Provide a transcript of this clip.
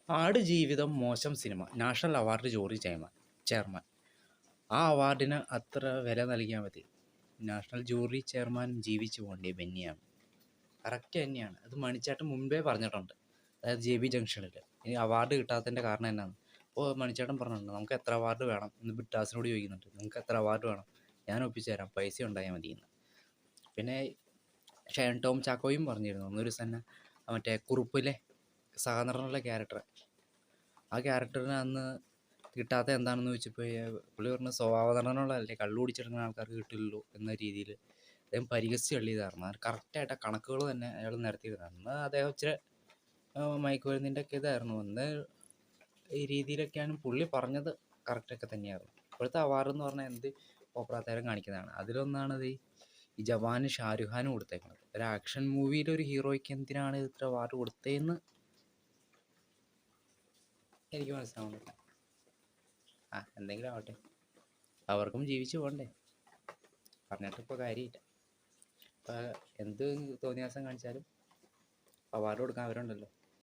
ആടുജീവിതം മോശം cinema, national award jury chairman. ആ അവാർഡിന് അത്ര വില നൽകിയാൽ മതി. നാഷണൽ ജൂറി ചെയർമാൻ ജീവിച്ചു പോകേണ്ടിയ ബെന്നിയാണ്. കറക്റ്റ് തന്നെയാണ്. അത് മണിച്ചേട്ടൻ മുൻപേ പറഞ്ഞിട്ടുണ്ട്. അതായത് JB ജംഗ്ഷനിൽ ഈ അവാർഡ് കിട്ടാത്തതിൻ്റെ കാരണം എന്നാണ്. അപ്പോൾ മണിച്ചേട്ടൻ പറഞ്ഞിട്ടുണ്ട്, നമുക്ക് എത്ര അവാർഡ് വേണം എന്ന് ബിട്ടാസിനോട് ചോദിക്കുന്നുണ്ട്. നിങ്ങൾക്ക് എത്ര അവാർഡ് വേണം, ഞാൻ ഒപ്പിച്ചു തരാം, പൈസ ഉണ്ടായാൽ മതി എന്ന്. പിന്നെ ഷൈൻ ടോം ചാക്കോയും പറഞ്ഞിരുന്നു ഒന്നൊരു തന്നെ മറ്റേ കുറുപ്പിലെ സഹനടനുള്ള ക്യാരക്ടർ, ആ ക്യാരക്ടറിന് അന്ന് കിട്ടാത്ത എന്താണെന്ന് ചോദിച്ചപ്പോൾ പുള്ളി പറഞ്ഞ സ്വഭാവ നടനുള്ളതല്ലേ, കള്ളു കുടിച്ചെടുക്കുന്ന ആൾക്കാർക്ക് കിട്ടില്ലല്ലോ എന്ന രീതിയിൽ അദ്ദേഹം പരിഹസിച്ച് തള്ളിയതായിരുന്നു. അത് കറക്റ്റായിട്ട് ആ കണക്കുകൾ തന്നെ അയാൾ നിരത്തിയിരുന്നത്. അന്ന് അദ്ദേഹം ഇച്ചിരി മയക്കുമരുന്നിൻ്റെ ഒക്കെ ഇതായിരുന്നു. അന്ന് ഈ രീതിയിലൊക്കെയാണ് പുള്ളി പറഞ്ഞത്, കറക്റ്റൊക്കെ തന്നെയായിരുന്നു. ഇപ്പോഴത്തെ അവാർഡ് എന്ന് പറഞ്ഞാൽ എന്ത് ഓപ്പറാത്തരം കാണിക്കുന്നതാണ്. അതിലൊന്നാണത് ഈ ജവാന് ഷാരൂഖ് ഖാന് കൊടുത്തേക്കുന്നത്. ഒരു ആക്ഷൻ മൂവിയിലെ ഒരു ഹീറോയ്ക്ക് എന്തിനാണ് ഇത്ര അവാർഡ് കൊടുത്തതെന്ന് എനിക്ക് മനസ്സിലാവുന്നില്ല. എന്തെങ്കിലും ആവട്ടെ, അവർക്കും ജീവിച്ചു പോകണ്ടേ, പറഞ്ഞിട്ടിപ്പോൾ കാര്യമില്ല. ഇപ്പം എന്ത് തോന്നിയാസം കാണിച്ചാലും അവാർഡ് കൊടുക്കാൻ അവരുണ്ടല്ലോ.